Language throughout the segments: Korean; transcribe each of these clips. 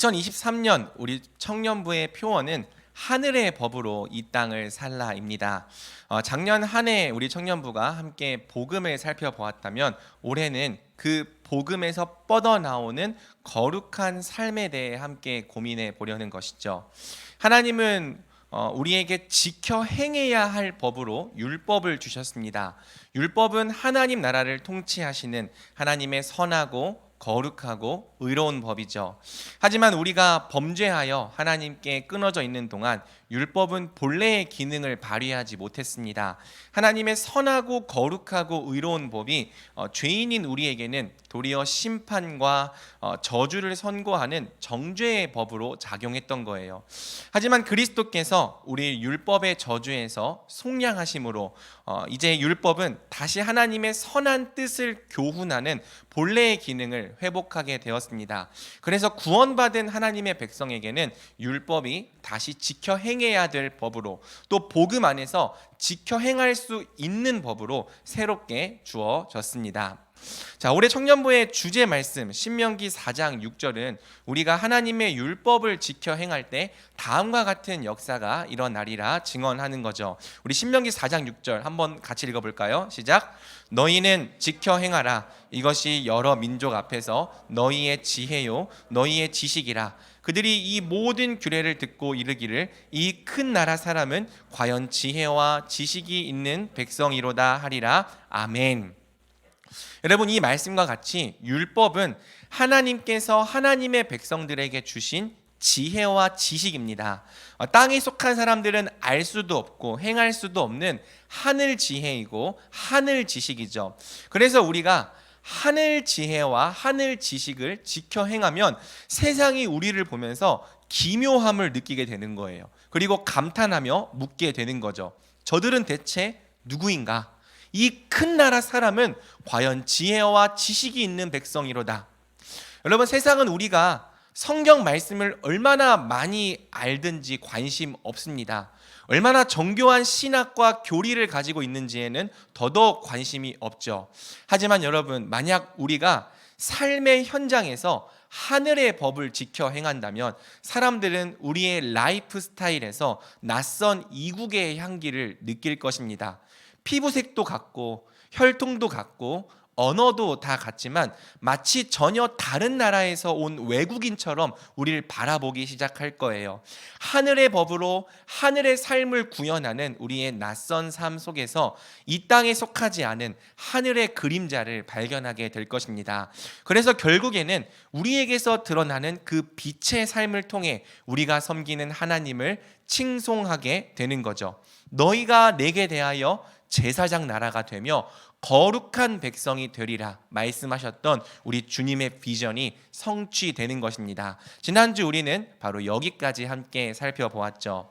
2023년 우리 청년부의 표어는 하늘의 법으로 이 땅을 살라입니다. 작년 한 해 우리 청년부가 함께 복음을 살펴보았다면 올해는 그 복음에서 뻗어나오는 거룩한 삶에 대해 함께 고민해 보려는 것이죠. 하나님은 우리에게 지켜 행해야 할 법으로 율법을 주셨습니다. 율법은 하나님 나라를 통치하시는 하나님의 선하고 거룩하고 의로운 법이죠. 하지만 우리가 범죄하여 하나님께 끊어져 있는 동안 율법은 본래의 기능을 발휘하지 못했습니다. 하나님의 선하고 거룩하고 의로운 법이 죄인인 우리에게는 도리어 심판과 저주를 선고하는 정죄의 법으로 작용했던 거예요. 하지만 그리스도께서 우리 율법의 저주에서 속량하심으로 이제 율법은 다시 하나님의 선한 뜻을 교훈하는 본래의 기능을 회복하게 되었습니다. 그래서 구원받은 하나님의 백성에게는 율법이 다시 지켜 행해야 될 법으로, 또 복음 안에서 지켜 행할 수 있는 법으로 새롭게 주어졌습니다. 자, 올해 청년부의 주제 말씀 신명기 4장 6절은 우리가 하나님의 율법을 지켜 행할 때 다음과 같은 역사가 일어나리라 증언하는 거죠. 우리 신명기 4장 6절 한번 같이 읽어볼까요? 시작. 너희는 지켜 행하라. 이것이 여러 민족 앞에서 너희의 지혜요 너희의 지식이라. 그들이 이 모든 규례를 듣고 이르기를 이 큰 나라 사람은 과연 지혜와 지식이 있는 백성이로다 하리라. 아멘. 여러분, 이 말씀과 같이 율법은 하나님께서 하나님의 백성들에게 주신 지혜와 지식입니다. 땅에 속한 사람들은 알 수도 없고 행할 수도 없는 하늘 지혜이고 하늘 지식이죠. 그래서 우리가 하늘 지혜와 하늘 지식을 지켜 행하면 세상이 우리를 보면서 기묘함을 느끼게 되는 거예요. 그리고 감탄하며 묻게 되는 거죠. 저들은 대체 누구인가? 이 큰 나라 사람은 과연 지혜와 지식이 있는 백성이로다. 여러분, 세상은 우리가 성경 말씀을 얼마나 많이 알든지 관심 없습니다. 얼마나 정교한 신학과 교리를 가지고 있는지에는 더더욱 관심이 없죠. 하지만 여러분, 만약 우리가 삶의 현장에서 하늘의 법을 지켜 행한다면 사람들은 우리의 라이프 스타일에서 낯선 이국의 향기를 느낄 것입니다. 피부색도 같고 혈통도 같고 언어도 다 같지만 마치 전혀 다른 나라에서 온 외국인처럼 우리를 바라보기 시작할 거예요. 하늘의 법으로 하늘의 삶을 구현하는 우리의 낯선 삶 속에서 이 땅에 속하지 않은 하늘의 그림자를 발견하게 될 것입니다. 그래서 결국에는 우리에게서 드러나는 그 빛의 삶을 통해 우리가 섬기는 하나님을 칭송하게 되는 거죠. 너희가 내게 대하여 제사장 나라가 되며 거룩한 백성이 되리라 말씀하셨던 우리 주님의 비전이 성취되는 것입니다. 지난주 우리는 바로 여기까지 함께 살펴보았죠.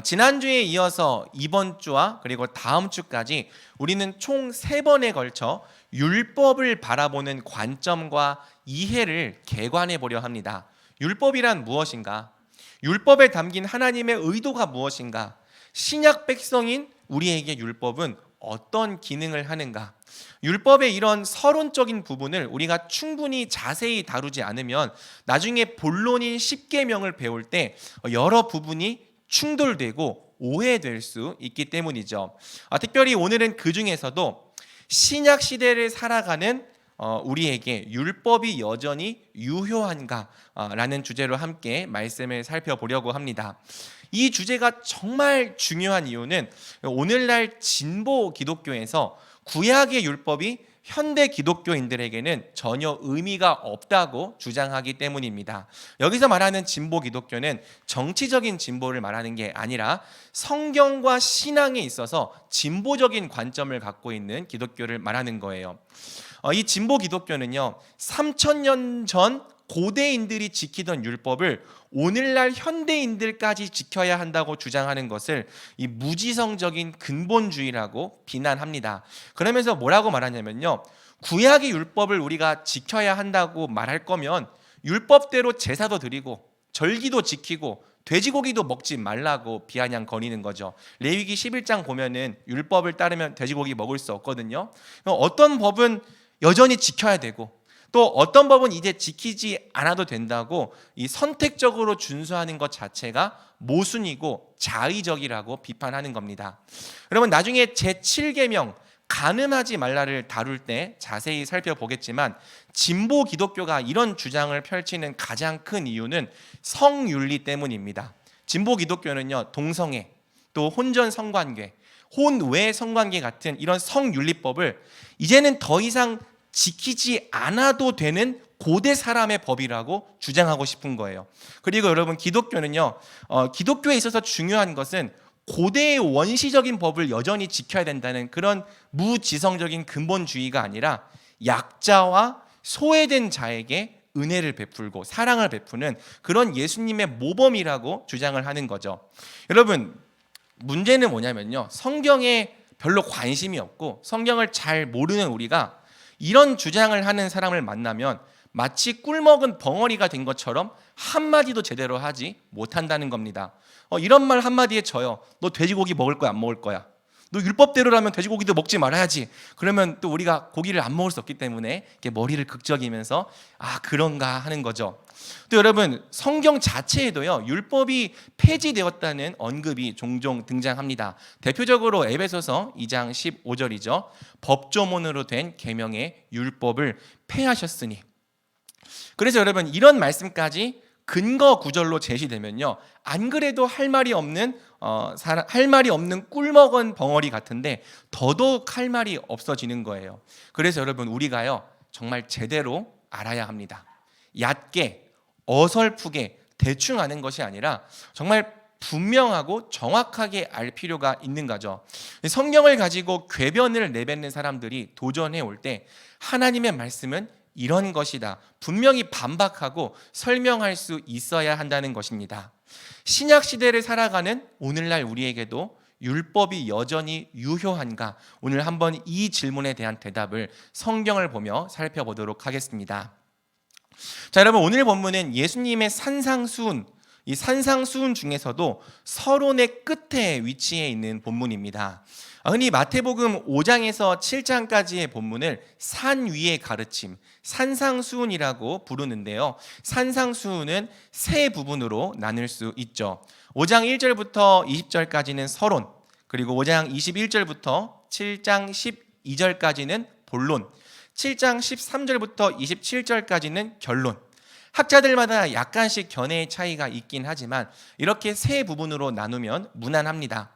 지난주에 이어서 이번 주와 그리고 다음 주까지 우리는 총 3번에 걸쳐 율법을 바라보는 관점과 이해를 개관해 보려 합니다. 율법이란 무엇인가? 율법에 담긴 하나님의 의도가 무엇인가? 신약 백성인 우리에게 율법은 어떤 기능을 하는가? 율법의 이런 서론적인 부분을 우리가 충분히 자세히 다루지 않으면 나중에 본론인 십계명을 배울 때 여러 부분이 충돌되고 오해될 수 있기 때문이죠. 특별히 오늘은 그 중에서도 신약 시대를 살아가는 우리에게 율법이 여전히 유효한가라는 주제로 함께 말씀을 살펴보려고 합니다. 이 주제가 정말 중요한 이유는 오늘날 진보 기독교에서 구약의 율법이 현대 기독교인들에게는 전혀 의미가 없다고 주장하기 때문입니다. 여기서 말하는 진보 기독교는 정치적인 진보를 말하는 게 아니라 성경과 신앙에 있어서 진보적인 관점을 갖고 있는 기독교를 말하는 거예요. 이 진보 기독교는요, 3000년 전 고대인들이 지키던 율법을 오늘날 현대인들까지 지켜야 한다고 주장하는 것을 이 무지성적인 근본주의라고 비난합니다. 그러면서 뭐라고 말하냐면요, 구약의 율법을 우리가 지켜야 한다고 말할 거면 율법대로 제사도 드리고 절기도 지키고 돼지고기도 먹지 말라고 비아냥거리는 거죠. 레위기 11장 보면은 율법을 따르면 돼지고기 먹을 수 없거든요. 어떤 법은 여전히 지켜야 되고 또 어떤 법은 이제 지키지 않아도 된다고 이 선택적으로 준수하는 것 자체가 모순이고 자의적이라고 비판하는 겁니다. 여러분 나중에 제7계명 간음하지 말라를 다룰 때 자세히 살펴보겠지만 진보 기독교가 이런 주장을 펼치는 가장 큰 이유는 성윤리 때문입니다. 진보 기독교는요, 동성애, 또 혼전 성관계, 혼외 성관계 같은 이런 성윤리법을 이제는 더 이상 지키지 않아도 되는 고대 사람의 법이라고 주장하고 싶은 거예요. 그리고 여러분 기독교는요, 기독교에 있어서 중요한 것은 고대의 원시적인 법을 여전히 지켜야 된다는 그런 무지성적인 근본주의가 아니라 약자와 소외된 자에게 은혜를 베풀고 사랑을 베푸는 그런 예수님의 모범이라고 주장을 하는 거죠. 여러분 문제는 뭐냐면요, 성경에 별로 관심이 없고 성경을 잘 모르는 우리가 이런 주장을 하는 사람을 만나면 마치 꿀먹은 벙어리가 된 것처럼 한마디도 제대로 하지 못한다는 겁니다. 이런 말 한마디에 져요. 너 돼지고기 먹을 거야, 안 먹을 거야? 너 율법대로라면 돼지고기도 먹지 말아야지. 그러면 또 우리가 고기를 안 먹을 수 없기 때문에 이렇게 머리를 극적이면서 아 그런가 하는 거죠. 또 여러분 성경 자체에도요 율법이 폐지되었다는 언급이 종종 등장합니다. 대표적으로 에베소서 2장 15절이죠. 법조문으로 된 계명의 율법을 폐하셨으니. 그래서 여러분 이런 말씀까지 근거 구절로 제시되면요, 안 그래도 할 말이 없는 꿀먹은 벙어리 같은데 더더욱 할 말이 없어지는 거예요. 그래서 여러분 우리가요 정말 제대로 알아야 합니다. 얕게 어설프게 대충 아는 것이 아니라 정말 분명하고 정확하게 알 필요가 있는 거죠. 성경을 가지고 궤변을 내뱉는 사람들이 도전해 올 때 하나님의 말씀은 이런 것이다 분명히 반박하고 설명할 수 있어야 한다는 것입니다. 신약 시대를 살아가는 오늘날 우리에게도 율법이 여전히 유효한가? 오늘 한번 이 질문에 대한 대답을 성경을 보며 살펴보도록 하겠습니다. 자, 여러분 오늘 본문은 예수님의 산상수훈, 이 산상수훈 중에서도 서론의 끝에 위치해 있는 본문입니다. 흔히 마태복음 5장에서 7장까지의 본문을 산 위의 가르침, 산상수훈이라고 부르는데요. 산상수훈은 세 부분으로 나눌 수 있죠. 5장 1절부터 20절까지는 서론, 그리고 5장 21절부터 7장 12절까지는 본론, 7장 13절부터 27절까지는 결론. 학자들마다 약간씩 견해의 차이가 있긴 하지만 이렇게 세 부분으로 나누면 무난합니다.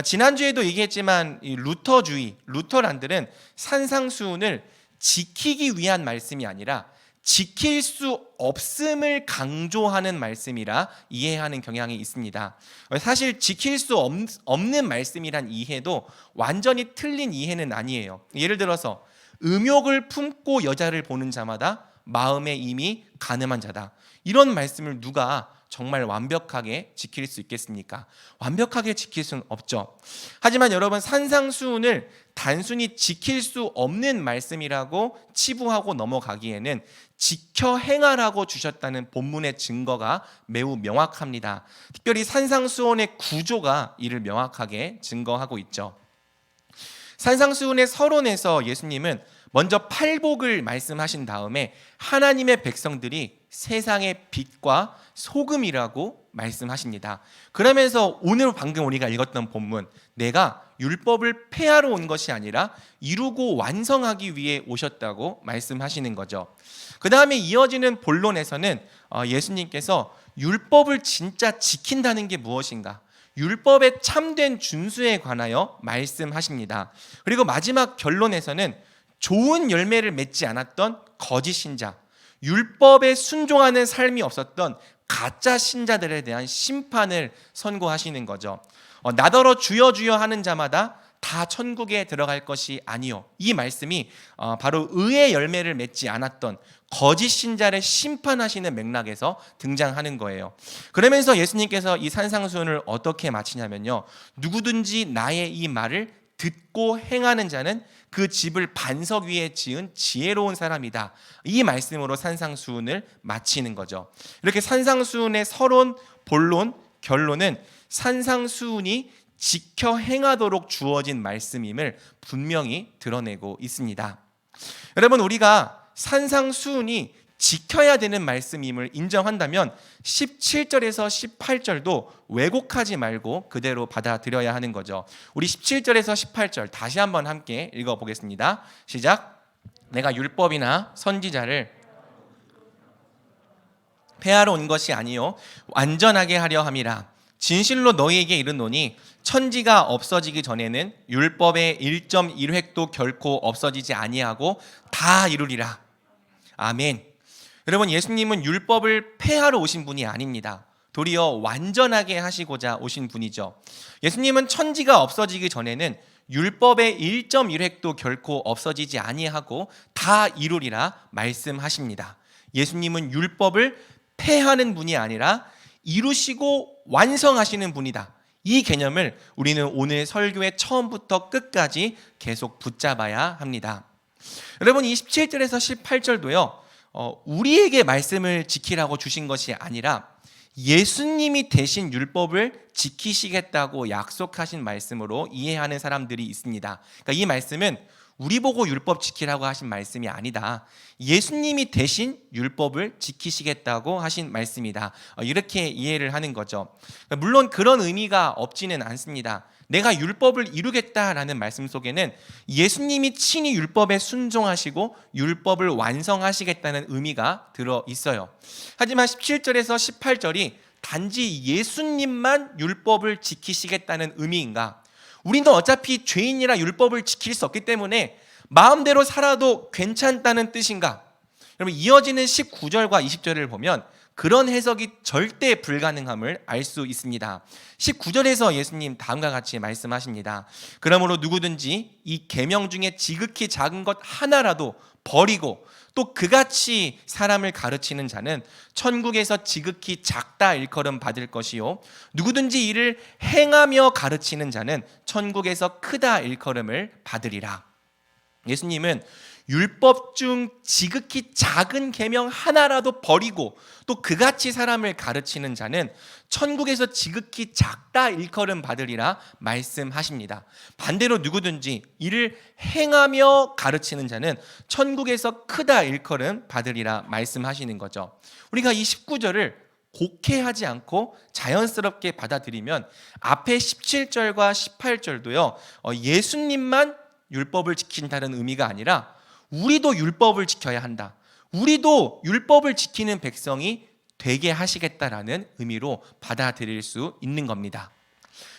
지난주에도 얘기했지만 이 루터란들은 산상수훈을 지키기 위한 말씀이 아니라 지킬 수 없음을 강조하는 말씀이라 이해하는 경향이 있습니다. 사실 지킬 수 없는 말씀이란 이해도 완전히 틀린 이해는 아니에요. 예를 들어서 음욕을 품고 여자를 보는 자마다 마음에 이미 간음한 자다. 이런 말씀을 누가 정말 완벽하게 지킬 수 있겠습니까? 완벽하게 지킬 수는 없죠. 하지만 여러분 산상수훈을 단순히 지킬 수 없는 말씀이라고 치부하고 넘어가기에는 지켜 행하라고 주셨다는 본문의 증거가 매우 명확합니다. 특별히 산상수훈의 구조가 이를 명확하게 증거하고 있죠. 산상수훈의 서론에서 예수님은 먼저 팔복을 말씀하신 다음에 하나님의 백성들이 세상의 빛과 소금이라고 말씀하십니다. 그러면서 오늘 방금 우리가 읽었던 본문, 내가 율법을 폐하러 온 것이 아니라 이루고 완성하기 위해 오셨다고 말씀하시는 거죠. 그 다음에 이어지는 본론에서는 예수님께서 율법을 진짜 지킨다는 게 무엇인가, 율법의 참된 준수에 관하여 말씀하십니다. 그리고 마지막 결론에서는 좋은 열매를 맺지 않았던 거짓 신자, 율법에 순종하는 삶이 없었던 가짜 신자들에 대한 심판을 선고하시는 거죠. 나더러 주여 주여 하는 자마다 다 천국에 들어갈 것이 아니요. 이 말씀이 바로 의의 열매를 맺지 않았던 거짓 신자를 심판하시는 맥락에서 등장하는 거예요. 그러면서 예수님께서 이 산상수훈을 어떻게 마치냐면요, 누구든지 나의 이 말을 듣고 행하는 자는 그 집을 반석 위에 지은 지혜로운 사람이다. 이 말씀으로 산상수훈을 마치는 거죠. 이렇게 산상수훈의 서론, 본론, 결론은 산상수훈이 지켜 행하도록 주어진 말씀임을 분명히 드러내고 있습니다. 여러분 우리가 산상수훈이 지켜야 되는 말씀임을 인정한다면 17절에서 18절도 왜곡하지 말고 그대로 받아들여야 하는 거죠. 우리 17절에서 18절 다시 한번 함께 읽어보겠습니다. 시작. 내가 율법이나 선지자를 폐하러 온 것이 아니요 완전하게 하려 함이라. 진실로 너희에게 이르노니 천지가 없어지기 전에는 율법의 1.1획도 결코 없어지지 아니하고 다 이루리라. 아멘. 여러분, 예수님은 율법을 폐하러 오신 분이 아닙니다. 도리어 완전하게 하시고자 오신 분이죠. 예수님은 천지가 없어지기 전에는 율법의 1.1획도 결코 없어지지 아니하고 다 이루리라 말씀하십니다. 예수님은 율법을 폐하는 분이 아니라 이루시고 완성하시는 분이다. 이 개념을 우리는 오늘 설교의 처음부터 끝까지 계속 붙잡아야 합니다. 여러분, 이 17절에서 18절도요 우리에게 말씀을 지키라고 주신 것이 아니라 예수님이 대신 율법을 지키시겠다고 약속하신 말씀으로 이해하는 사람들이 있습니다. 그러니까 이 말씀은 우리 보고 율법 지키라고 하신 말씀이 아니다. 예수님이 대신 율법을 지키시겠다고 하신 말씀이다. 이렇게 이해를 하는 거죠. 물론 그런 의미가 없지는 않습니다. 내가 율법을 이루겠다라는 말씀 속에는 예수님이 친히 율법에 순종하시고 율법을 완성하시겠다는 의미가 들어 있어요. 하지만 17절에서 18절이 단지 예수님만 율법을 지키시겠다는 의미인가? 우리는 어차피 죄인이라 율법을 지킬 수 없기 때문에 마음대로 살아도 괜찮다는 뜻인가? 여러분, 이어지는 19절과 20절을 보면 그런 해석이 절대 불가능함을 알 수 있습니다. 19절에서 예수님 다음과 같이 말씀하십니다. 그러므로 누구든지 이 계명 중에 지극히 작은 것 하나라도 버리고 또 그같이 사람을 가르치는 자는 천국에서 지극히 작다 일컬음 받을 것이요 누구든지 이를 행하며 가르치는 자는 천국에서 크다 일컬음을 받으리라. 예수님은 율법 중 지극히 작은 계명 하나라도 버리고 또 그같이 사람을 가르치는 자는 천국에서 지극히 작다 일컬음 받으리라 말씀하십니다. 반대로 누구든지 이를 행하며 가르치는 자는 천국에서 크다 일컬음 받으리라 말씀하시는 거죠. 우리가 이 19절을 곡해하지 않고 자연스럽게 받아들이면 앞에 17절과 18절도요 예수님만 율법을 지킨다는 의미가 아니라 우리도 율법을 지켜야 한다. 우리도 율법을 지키는 백성이 되게 하시겠다라는 의미로 받아들일 수 있는 겁니다.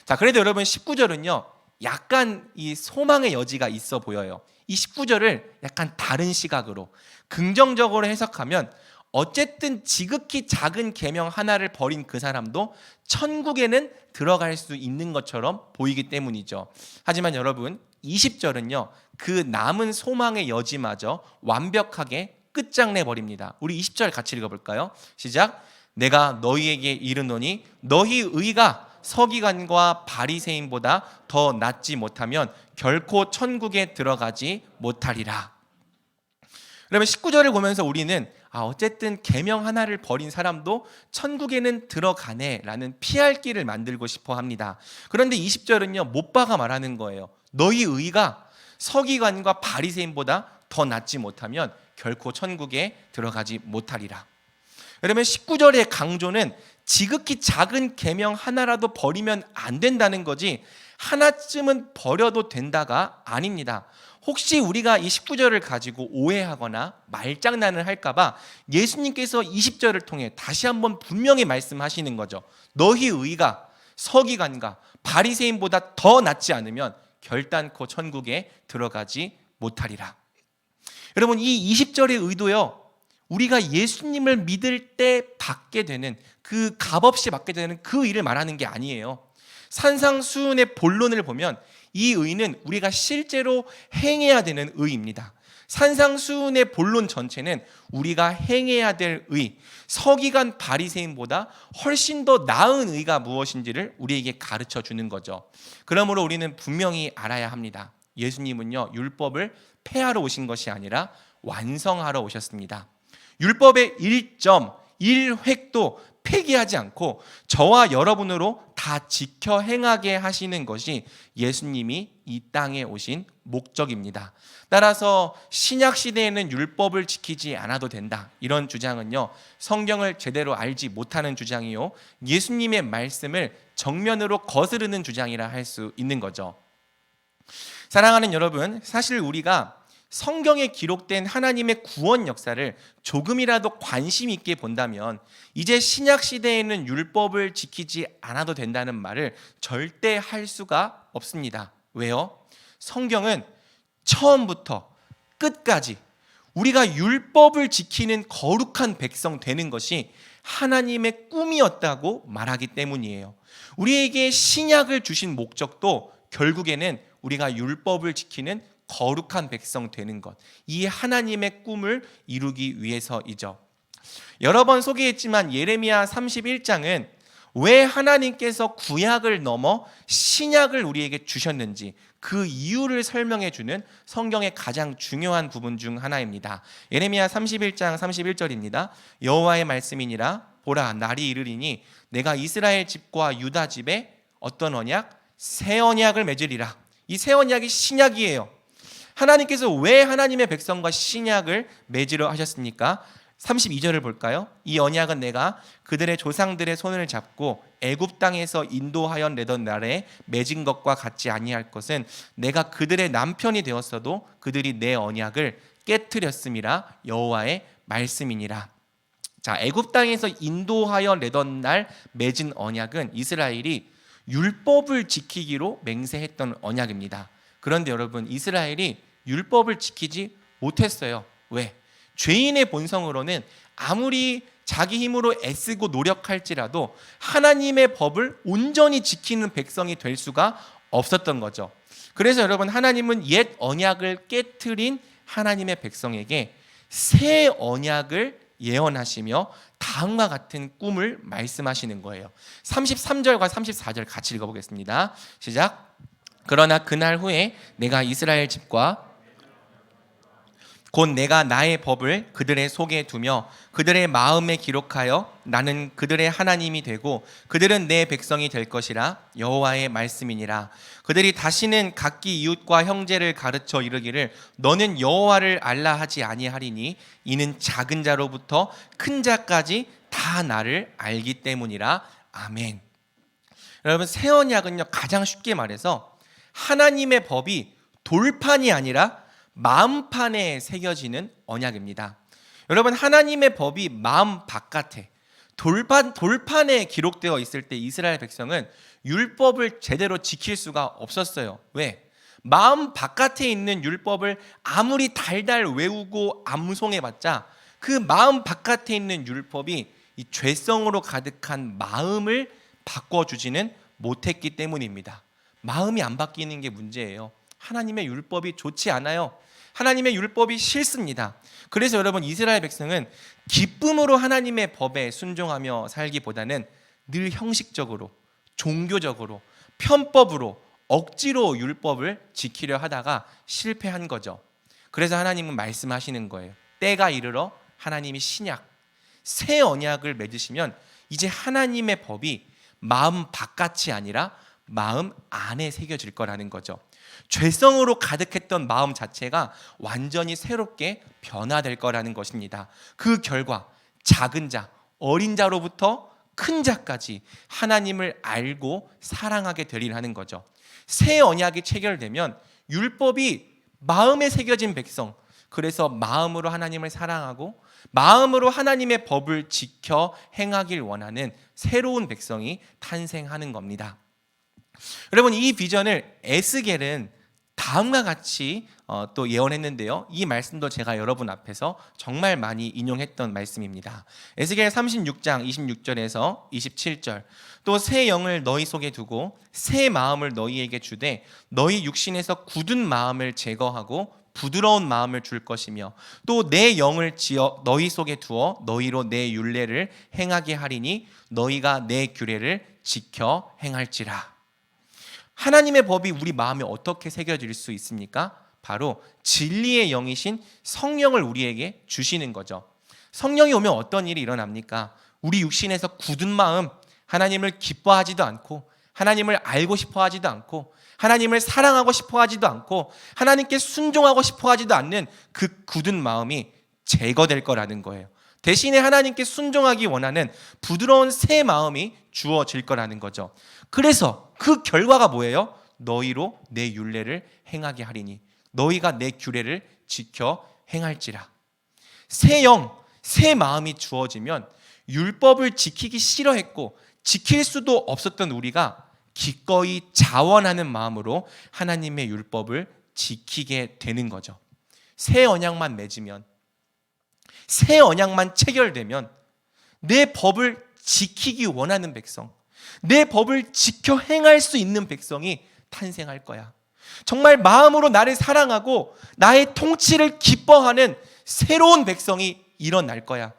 자, 그래도 여러분 19절은요 약간 이 소망의 여지가 있어 보여요. 이 19절을 약간 다른 시각으로 긍정적으로 해석하면 어쨌든 지극히 작은 계명 하나를 버린 그 사람도 천국에는 들어갈 수 있는 것처럼 보이기 때문이죠. 하지만 여러분 20절은요 그 남은 소망의 여지마저 완벽하게 끝장내 버립니다. 우리 20절 같이 읽어볼까요? 시작. 내가 너희에게 이르노니 너희 의가 서기관과 바리새인보다 더 낫지 못하면 결코 천국에 들어가지 못하리라. 그러면 19절을 보면서 우리는 어쨌든 계명 하나를 버린 사람도 천국에는 들어가네라는 피할 길을 만들고 싶어 합니다. 그런데 20절은요 못 박아 말하는 거예요. 너희 의가 서기관과 바리새인보다 더 낫지 못하면 결코 천국에 들어가지 못하리라. 여러분 19절의 강조는 지극히 작은 계명 하나라도 버리면 안 된다는 거지 하나쯤은 버려도 된다가 아닙니다. 혹시 우리가 이 19절을 가지고 오해하거나 말장난을 할까봐 예수님께서 20절을 통해 다시 한번 분명히 말씀하시는 거죠. 너희 의가 서기관과 바리새인보다 더 낫지 않으면 결단코 천국에 들어가지 못하리라. 여러분 이 20절의 의도요 우리가 예수님을 믿을 때 받게 되는 그 값없이 받게 되는 그 의를 말하는 게 아니에요. 산상수훈의 본론을 보면 이 의는 우리가 실제로 행해야 되는 의입니다. 산상수훈의 본론 전체는 우리가 행해야 될 의, 서기관 바리새인보다 훨씬 더 나은 의가 무엇인지를 우리에게 가르쳐 주는 거죠. 그러므로 우리는 분명히 알아야 합니다. 예수님은요 율법을 폐하러 오신 것이 아니라 완성하러 오셨습니다. 율법의 1.1획도 폐기하지 않고 저와 여러분으로 다 지켜 행하게 하시는 것이 예수님이 이 땅에 오신 목적입니다. 따라서 신약 시대에는 율법을 지키지 않아도 된다, 이런 주장은요, 성경을 제대로 알지 못하는 주장이요, 예수님의 말씀을 정면으로 거스르는 주장이라 할 수 있는 거죠. 사랑하는 여러분, 사실 우리가 성경에 기록된 하나님의 구원 역사를 조금이라도 관심 있게 본다면 이제 신약 시대에는 율법을 지키지 않아도 된다는 말을 절대 할 수가 없습니다. 왜요? 성경은 처음부터 끝까지 우리가 율법을 지키는 거룩한 백성 되는 것이 하나님의 꿈이었다고 말하기 때문이에요. 우리에게 신약을 주신 목적도 결국에는 우리가 율법을 지키는 거룩한 백성 되는 것, 이 하나님의 꿈을 이루기 위해서이죠. 여러 번 소개했지만 예레미야 31장은 왜 하나님께서 구약을 넘어 신약을 우리에게 주셨는지 그 이유를 설명해 주는 성경의 가장 중요한 부분 중 하나입니다. 예레미야 31장 31절입니다. 여호와의 말씀이니라, 보라, 날이 이르리니 내가 이스라엘 집과 유다 집에 어떤 언약? 새 언약을 맺으리라. 이 새 언약이 신약이에요. 하나님께서 왜 하나님의 백성과 신약을 맺으려 하셨습니까? 32절을 볼까요? 이 언약은 내가 그들의 조상들의 손을 잡고 애굽 땅에서 인도하여 내던 날에 맺은 것과 같지 아니할 것은 내가 그들의 남편이 되었어도 그들이 내 언약을 깨트렸음이라, 여호와의 말씀이니라. 자, 애굽 땅에서 인도하여 내던 날 맺은 언약은 이스라엘이 율법을 지키기로 맹세했던 언약입니다. 그런데 여러분, 이스라엘이 율법을 지키지 못했어요. 왜? 죄인의 본성으로는 아무리 자기 힘으로 애쓰고 노력할지라도 하나님의 법을 온전히 지키는 백성이 될 수가 없었던 거죠. 그래서 여러분, 하나님은 옛 언약을 깨트린 하나님의 백성에게 새 언약을 예언하시며 다음과 같은 꿈을 말씀하시는 거예요. 33절과 34절 같이 읽어보겠습니다. 시작. 그러나 그날 후에 내가 이스라엘 집과 곧 내가 나의 법을 그들의 속에 두며 그들의 마음에 기록하여 나는 그들의 하나님이 되고 그들은 내 백성이 될 것이라, 여호와의 말씀이니라. 그들이 다시는 각기 이웃과 형제를 가르쳐 이르기를 너는 여호와를 알라 하지 아니하리니 이는 작은 자로부터 큰 자까지 다 나를 알기 때문이라. 아멘. 여러분, 새 언약은요, 가장 쉽게 말해서 하나님의 법이 돌판이 아니라 마음판에 새겨지는 언약입니다. 여러분, 하나님의 법이 마음 바깥에 돌판에 기록되어 있을 때 이스라엘 백성은 율법을 제대로 지킬 수가 없었어요. 왜? 마음 바깥에 있는 율법을 아무리 달달 외우고 암송해봤자 그 마음 바깥에 있는 율법이 이 죄성으로 가득한 마음을 바꿔주지는 못했기 때문입니다. 마음이 안 바뀌는 게 문제예요. 하나님의 율법이 좋지 않아요. 하나님의 율법이 싫습니다. 그래서 여러분, 이스라엘 백성은 기쁨으로 하나님의 법에 순종하며 살기보다는 늘 형식적으로, 종교적으로, 편법으로, 억지로 율법을 지키려 하다가 실패한 거죠. 그래서 하나님은 말씀하시는 거예요. 때가 이르러 하나님이 신약, 새 언약을 맺으시면 이제 하나님의 법이 마음 바깥이 아니라 마음 안에 새겨질 거라는 거죠. 죄성으로 가득했던 마음 자체가 완전히 새롭게 변화될 거라는 것입니다. 그 결과 작은 자, 어린 자로부터 큰 자까지 하나님을 알고 사랑하게 되리라는 거죠. 새 언약이 체결되면 율법이 마음에 새겨진 백성, 그래서 마음으로 하나님을 사랑하고 마음으로 하나님의 법을 지켜 행하길 원하는 새로운 백성이 탄생하는 겁니다. 여러분, 이 비전을 에스겔은 다음과 같이 또 예언했는데요. 이 말씀도 제가 여러분 앞에서 정말 많이 인용했던 말씀입니다. 에스겔 36장 26절에서 27절. 또 새 영을 너희 속에 두고 새 마음을 너희에게 주되 너희 육신에서 굳은 마음을 제거하고 부드러운 마음을 줄 것이며 또 내 영을 지어 너희 속에 두어 너희로 내 율례를 행하게 하리니 너희가 내 규례를 지켜 행할지라. 하나님의 법이 우리 마음에 어떻게 새겨질 수 있습니까? 바로 진리의 영이신 성령을 우리에게 주시는 거죠. 성령이 오면 어떤 일이 일어납니까? 우리 육신에서 굳은 마음, 하나님을 기뻐하지도 않고 하나님을 알고 싶어 하지도 않고 하나님을 사랑하고 싶어 하지도 않고 하나님께 순종하고 싶어 하지도 않는 그 굳은 마음이 제거될 거라는 거예요. 대신에 하나님께 순종하기 원하는 부드러운 새 마음이 주어질 거라는 거죠. 그래서 그 결과가 뭐예요? 너희로 내 율례를 행하게 하리니 너희가 내 규례를 지켜 행할지라. 새 영, 새 마음이 주어지면 율법을 지키기 싫어했고 지킬 수도 없었던 우리가 기꺼이 자원하는 마음으로 하나님의 율법을 지키게 되는 거죠. 새 언약만 맺으면, 새 언약만 체결되면 내 법을 지키기 원하는 백성, 내 법을 지켜 행할 수 있는 백성이 탄생할 거야. 정말 마음으로 나를 사랑하고 나의 통치를 기뻐하는 새로운 백성이 일어날 거야.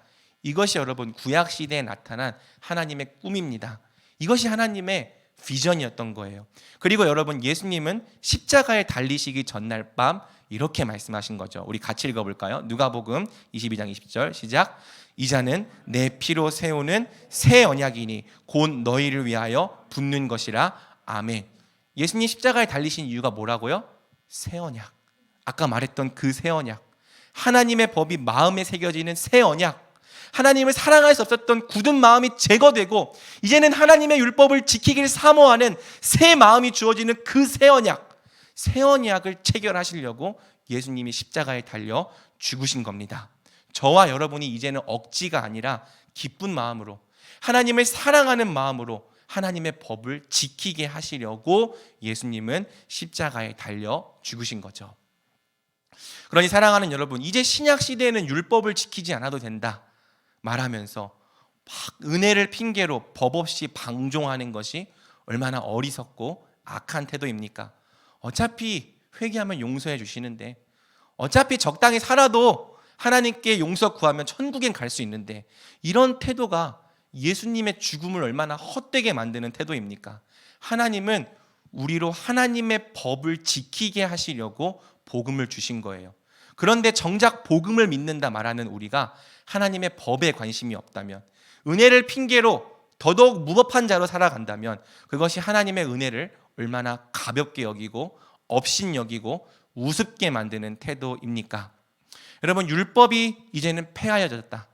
이것이 여러분 구약 시대에 나타난 하나님의 꿈입니다. 이것이 하나님의 비전이었던 거예요. 그리고 여러분 예수님은 십자가에 달리시기 전날 밤 이렇게 말씀하신 거죠. 우리 같이 읽어볼까요? 누가복음 22장 20절 시작. 이자는 내 피로 세우는 새 언약이니 곧 너희를 위하여 붓는 것이라. 아멘. 예수님 십자가에 달리신 이유가 뭐라고요? 새 언약. 아까 말했던 그 새 언약. 하나님의 법이 마음에 새겨지는 새 언약. 하나님을 사랑할 수 없었던 굳은 마음이 제거되고 이제는 하나님의 율법을 지키기를 사모하는 새 마음이 주어지는 그 새 언약. 새 언약을 체결하시려고 예수님이 십자가에 달려 죽으신 겁니다. 저와 여러분이 이제는 억지가 아니라 기쁜 마음으로 하나님을 사랑하는 마음으로 하나님의 법을 지키게 하시려고 예수님은 십자가에 달려 죽으신 거죠. 그러니 사랑하는 여러분, 이제 신약 시대에는 율법을 지키지 않아도 된다 말하면서 막 은혜를 핑계로 법 없이 방종하는 것이 얼마나 어리석고 악한 태도입니까? 어차피 회개하면 용서해 주시는데, 어차피 적당히 살아도 하나님께 용서 구하면 천국엔 갈 수 있는데, 이런 태도가 예수님의 죽음을 얼마나 헛되게 만드는 태도입니까? 하나님은 우리로 하나님의 법을 지키게 하시려고 복음을 주신 거예요. 그런데 정작 복음을 믿는다 말하는 우리가 하나님의 법에 관심이 없다면, 은혜를 핑계로 더더욱 무법한 자로 살아간다면 그것이 하나님의 은혜를 얼마나 가볍게 여기고 업신 여기고 우습게 만드는 태도입니까? 여러분, 율법이 이제는 폐하여졌다,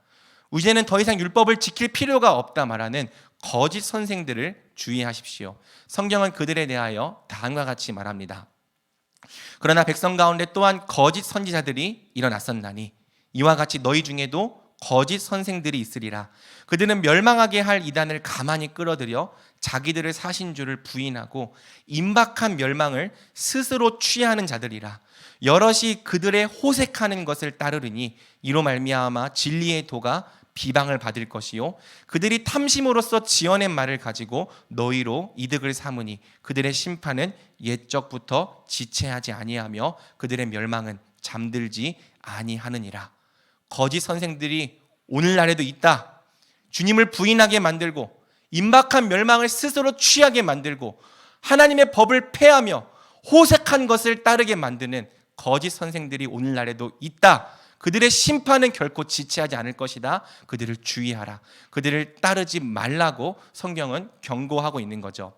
이제는 더 이상 율법을 지킬 필요가 없다 말하는 거짓 선생들을 주의하십시오. 성경은 그들에 대하여 다음과 같이 말합니다. 그러나 백성 가운데 또한 거짓 선지자들이 일어났었나니 이와 같이 너희 중에도 거짓 선생들이 있으리라. 그들은 멸망하게 할 이단을 가만히 끌어들여 자기들을 사신 줄을 부인하고 임박한 멸망을 스스로 취하는 자들이라. 여럿이 그들의 호색하는 것을 따르리니 이로 말미암아 진리의 도가 비방을 받을 것이요 그들이 탐심으로써 지어낸 말을 가지고 너희로 이득을 삼으니 그들의 심판은 옛적부터 지체하지 아니하며 그들의 멸망은 잠들지 아니하느니라. 거짓 선생들이 오늘날에도 있다. 주님을 부인하게 만들고 임박한 멸망을 스스로 취하게 만들고 하나님의 법을 폐하며 호색한 것을 따르게 만드는 거짓 선생들이 오늘날에도 있다. 그들의 심판은 결코 지체하지 않을 것이다. 그들을 주의하라. 그들을 따르지 말라고 성경은 경고하고 있는 거죠.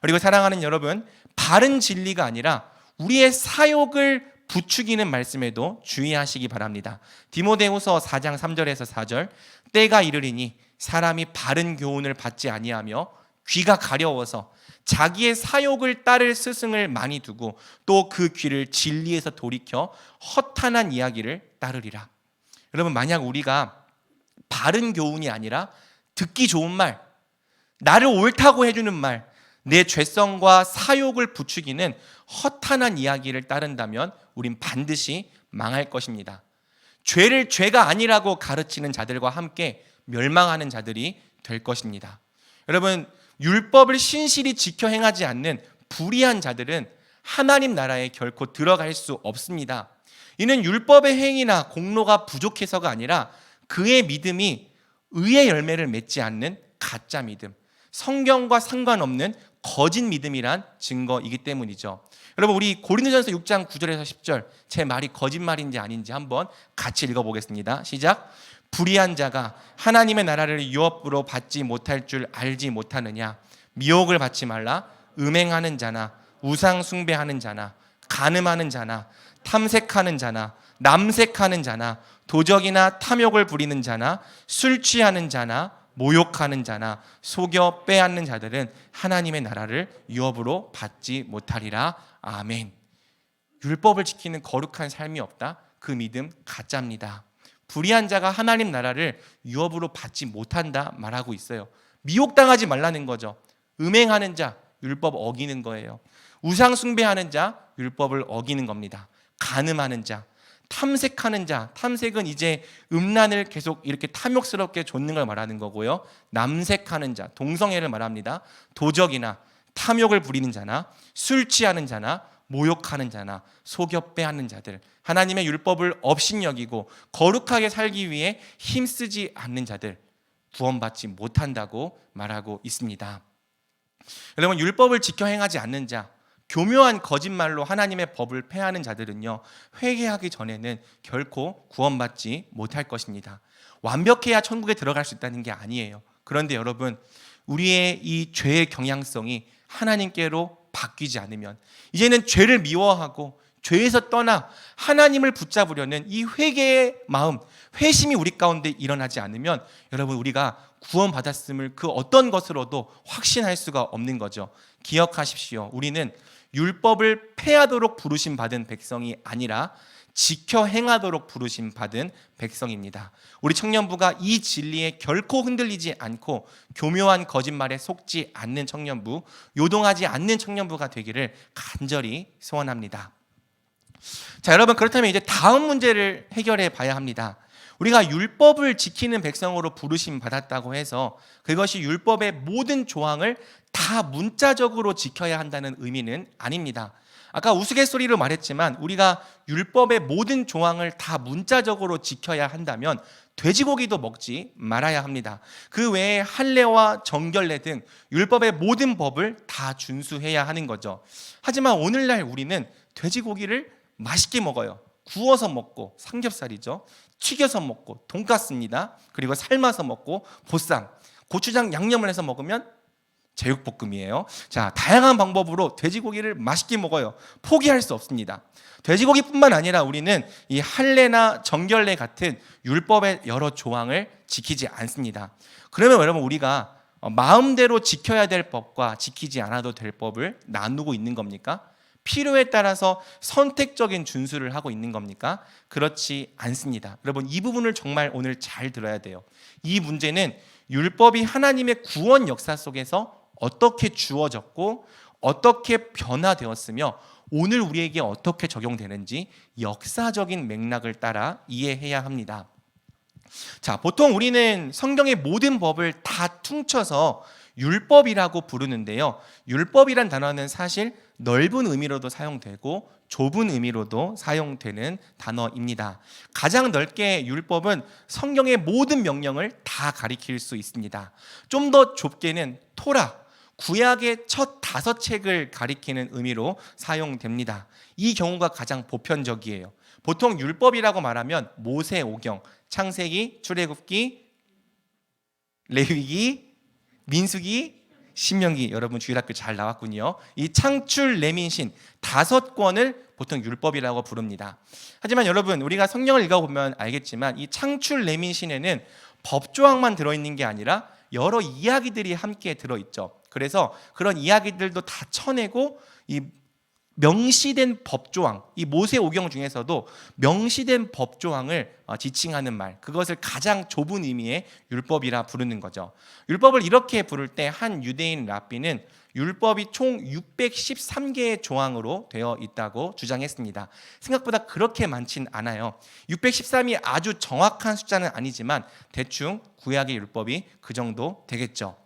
그리고 사랑하는 여러분, 바른 진리가 아니라 우리의 사욕을 부추기는 말씀에도 주의하시기 바랍니다. 디모데후서 4장 3절에서 4절, 때가 이르리니 사람이 바른 교훈을 받지 아니하며 귀가 가려워서 자기의 사욕을 따를 스승을 많이 두고 또 그 귀를 진리에서 돌이켜 허탄한 이야기를 따르리라. 여러분, 만약 우리가 바른 교훈이 아니라 듣기 좋은 말, 나를 옳다고 해주는 말, 내 죄성과 사욕을 부추기는 허탄한 이야기를 따른다면 우린 반드시 망할 것입니다. 죄를 죄가 아니라고 가르치는 자들과 함께 멸망하는 자들이 될 것입니다. 여러분, 율법을 신실히 지켜 행하지 않는 불의한 자들은 하나님 나라에 결코 들어갈 수 없습니다. 이는 율법의 행위나 공로가 부족해서가 아니라 그의 믿음이 의의 열매를 맺지 않는 가짜 믿음, 성경과 상관없는 거짓 믿음이란 증거이기 때문이죠. 여러분, 우리 고린도전서 6장 9절에서 10절, 제 말이 거짓말인지 아닌지 한번 같이 읽어보겠습니다. 시작. 불의한 자가 하나님의 나라를 유업으로 받지 못할 줄 알지 못하느냐? 미혹을 받지 말라. 음행하는 자나 우상 숭배하는 자나 간음하는 자나 탐색하는 자나 남색하는 자나 도적이나 탐욕을 부리는 자나 술 취하는 자나 모욕하는 자나 속여 빼앗는 자들은 하나님의 나라를 유업으로 받지 못하리라. 아멘. 율법을 지키는 거룩한 삶이 없다? 그 믿음 가짜입니다. 불의한 자가 하나님 나라를 유업으로 받지 못한다 말하고 있어요. 미혹당하지 말라는 거죠. 음행하는 자, 율법 어기는 거예요. 우상 숭배하는 자, 율법을 어기는 겁니다. 간음하는 자, 탐색하는 자, 탐색은 이제 음란을 계속 이렇게 탐욕스럽게 좇는 걸 말하는 거고요. 남색하는 자, 동성애를 말합니다. 도적이나 탐욕을 부리는 자나 술 취하는 자나 모욕하는 자나 속여 빼앗는 자들, 하나님의 율법을 업신여기고 거룩하게 살기 위해 힘쓰지 않는 자들 구원받지 못한다고 말하고 있습니다. 여러분, 율법을 지켜 행하지 않는 자, 교묘한 거짓말로 하나님의 법을 폐하는 자들은요, 회개하기 전에는 결코 구원받지 못할 것입니다. 완벽해야 천국에 들어갈 수 있다는 게 아니에요. 그런데 여러분, 우리의 이 죄의 경향성이 하나님께로 바뀌지 않으면, 이제는 죄를 미워하고 죄에서 떠나 하나님을 붙잡으려는 이 회개의 마음, 회심이 우리 가운데 일어나지 않으면 여러분, 우리가 구원받았음을 그 어떤 것으로도 확신할 수가 없는 거죠. 기억하십시오. 우리는 율법을 폐하도록 부르심 받은 백성이 아니라 지켜 행하도록 부르심 받은 백성입니다. 우리 청년부가 이 진리에 결코 흔들리지 않고 교묘한 거짓말에 속지 않는 청년부, 요동하지 않는 청년부가 되기를 간절히 소원합니다. 자, 여러분, 그렇다면 이제 다음 문제를 해결해 봐야 합니다. 우리가 율법을 지키는 백성으로 부르심 받았다고 해서 그것이 율법의 모든 조항을 다 문자적으로 지켜야 한다는 의미는 아닙니다. 아까 우스갯소리로 말했지만 우리가 율법의 모든 조항을 다 문자적으로 지켜야 한다면 돼지고기도 먹지 말아야 합니다. 그 외에 할례와 정결례 등 율법의 모든 법을 다 준수해야 하는 거죠. 하지만 오늘날 우리는 돼지고기를 맛있게 먹어요. 구워서 먹고, 삼겹살이죠. 튀겨서 먹고, 돈가스입니다. 그리고 삶아서 먹고, 보쌈, 고추장 양념을 해서 먹으면 제육볶음이에요. 자, 다양한 방법으로 돼지고기를 맛있게 먹어요. 포기할 수 없습니다. 돼지고기뿐만 아니라 우리는 이 할례나 정결례 같은 율법의 여러 조항을 지키지 않습니다. 그러면 여러분, 우리가 마음대로 지켜야 될 법과 지키지 않아도 될 법을 나누고 있는 겁니까? 필요에 따라서 선택적인 준수를 하고 있는 겁니까? 그렇지 않습니다. 여러분, 이 부분을 정말 오늘 잘 들어야 돼요. 이 문제는 율법이 하나님의 구원 역사 속에서 어떻게 주어졌고 어떻게 변화되었으며 오늘 우리에게 어떻게 적용되는지 역사적인 맥락을 따라 이해해야 합니다. 자, 보통 우리는 성경의 모든 법을 다 퉁쳐서 율법이라고 부르는데요. 율법이란 단어는 사실 넓은 의미로도 사용되고 좁은 의미로도 사용되는 단어입니다. 가장 넓게 율법은 성경의 모든 명령을 다 가리킬 수 있습니다. 좀 더 좁게는 토라, 구약의 첫 5책을 가리키는 의미로 사용됩니다. 이 경우가 가장 보편적이에요. 보통 율법이라고 말하면 모세오경, 창세기, 출애굽기, 레위기, 민수기, 신명기, 여러분 주일학교 잘 나왔군요. 이 창출, 레민신 5권을 보통 율법이라고 부릅니다. 하지만 여러분, 우리가 성경을 읽어보면 알겠지만 이 창출, 레민신에는 법조항만 들어있는 게 아니라 여러 이야기들이 함께 들어있죠. 그래서 그런 이야기들도 다 쳐내고 이 명시된 법조항, 이 모세오경 중에서도 명시된 법조항을 지칭하는 말, 그것을 가장 좁은 의미의 율법이라 부르는 거죠. 율법을 이렇게 부를 때 한 유대인 랍비는 율법이 총 613개의 조항으로 되어 있다고 주장했습니다. 생각보다 그렇게 많진 않아요. 613이 아주 정확한 숫자는 아니지만 대충 구약의 율법이 그 정도 되겠죠.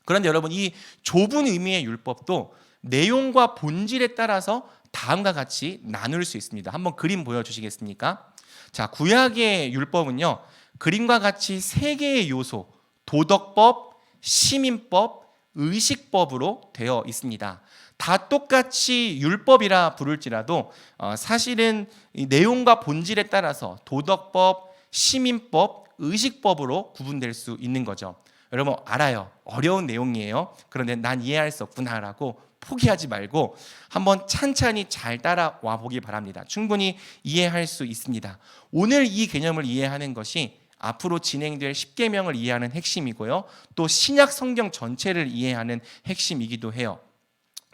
그런데 여러분, 이 좁은 의미의 율법도 내용과 본질에 따라서 다음과 같이 나눌 수 있습니다. 한번 그림 보여주시겠습니까? 자, 구약의 율법은요, 그림과 같이 3개의 요소, 도덕법, 시민법, 의식법으로 되어 있습니다. 다 똑같이 율법이라 부를지라도 사실은 이 내용과 본질에 따라서 도덕법, 시민법, 의식법으로 구분될 수 있는 거죠. 여러분 알아요. 어려운 내용이에요. 그런데 난 이해할 수 없구나라고 포기하지 말고 한번 찬찬히 잘 따라와 보기 바랍니다. 충분히 이해할 수 있습니다. 오늘 이 개념을 이해하는 것이 앞으로 진행될 십계명을 이해하는 핵심이고요. 또 신약 성경 전체를 이해하는 핵심이기도 해요.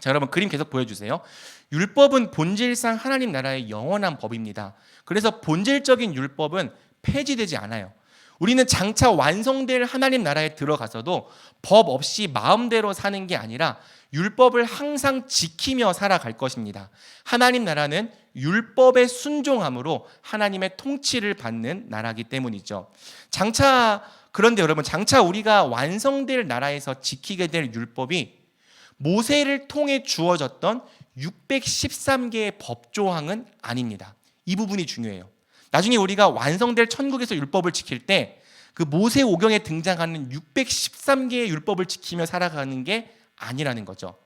자, 여러분 그림 계속 보여주세요. 율법은 본질상 하나님 나라의 영원한 법입니다. 그래서 본질적인 율법은 폐지되지 않아요. 우리는 장차 완성될 하나님 나라에 들어가서도 법 없이 마음대로 사는 게 아니라 율법을 항상 지키며 살아갈 것입니다. 하나님 나라는 율법에 순종함으로 하나님의 통치를 받는 나라이기 때문이죠. 그런데 여러분 장차 우리가 완성될 나라에서 지키게 될 율법이 모세를 통해 주어졌던 613개의 법조항은 아닙니다. 이 부분이 중요해요. 나중에 우리가 완성될 천국에서 율법을 지킬 때 그 모세 오경에 등장하는 613개의 율법을 지키며 살아가는 게 아니라는 거죠.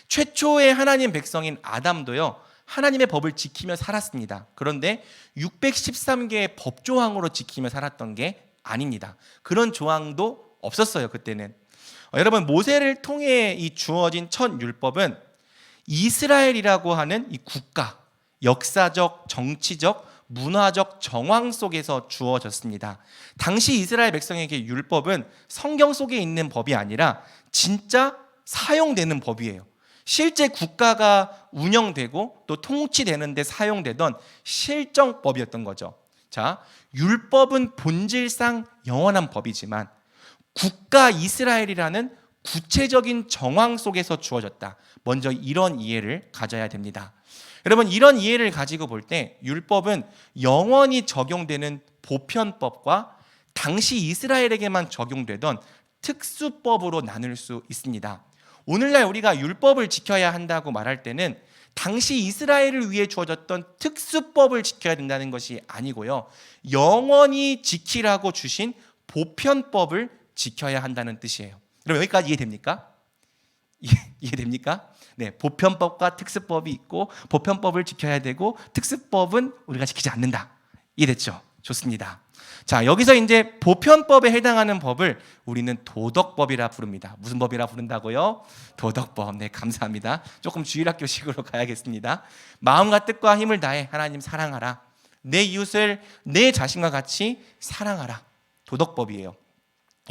최초의 하나님 백성인 아담도요, 하나님의 법을 지키며 살았습니다. 그런데 613개의 법조항으로 지키며 살았던 게 아닙니다. 그런 조항도 없었어요, 그때는. 여러분, 모세를 통해 이 주어진 첫 율법은 이스라엘이라고 하는 이 국가, 역사적, 정치적, 문화적 정황 속에서 주어졌습니다. 당시 이스라엘 백성에게 율법은 성경 속에 있는 법이 아니라 진짜 사용되는 법이에요. 실제 국가가 운영되고 또 통치되는 데 사용되던 실정법이었던 거죠. 자, 율법은 본질상 영원한 법이지만 국가 이스라엘이라는 구체적인 정황 속에서 주어졌다. 먼저 이런 이해를 가져야 됩니다. 여러분, 이런 이해를 가지고 볼 때 율법은 영원히 적용되는 보편법과 당시 이스라엘에게만 적용되던 특수법으로 나눌 수 있습니다. 오늘날 우리가 율법을 지켜야 한다고 말할 때는 당시 이스라엘을 위해 주어졌던 특수법을 지켜야 된다는 것이 아니고요, 영원히 지키라고 주신 보편법을 지켜야 한다는 뜻이에요. 여러분, 여기까지 이해됩니까? 이해됩니까? 네, 보편법과 특수법이 있고 보편법을 지켜야 되고 특수법은 우리가 지키지 않는다. 이해됐죠? 좋습니다. 자, 여기서 이제 보편법에 해당하는 법을 우리는 도덕법이라 부릅니다. 무슨 법이라 부른다고요? 도덕법. 네, 감사합니다. 조금 주일학교식으로 가야겠습니다. 마음과 뜻과 힘을 다해 하나님 사랑하라. 내 이웃을 내 자신과 같이 사랑하라. 도덕법이에요.